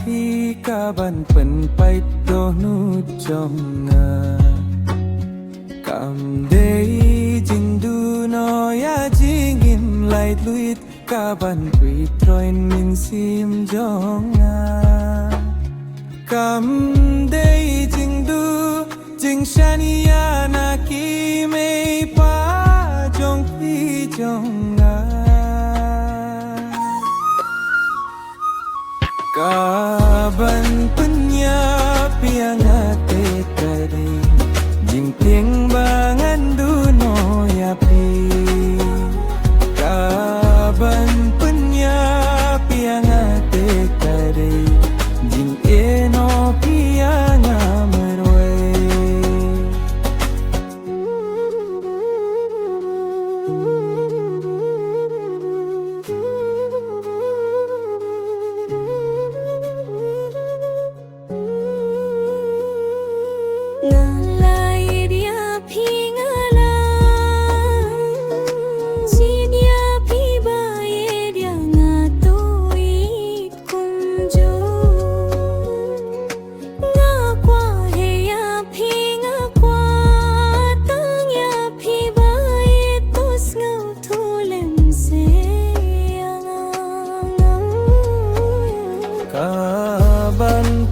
phi ka ban pen pai to nu chom nga kam dei jing du no ya jing in lai luit ka ban quy troin min sim jong nga kam dei jing du jing shania na ki mei pa jong phi jong nga kaban punya piangate tadi jing tieng bangan duno ya pi kaban punya piangate tadi jing eno pianga merwe kaban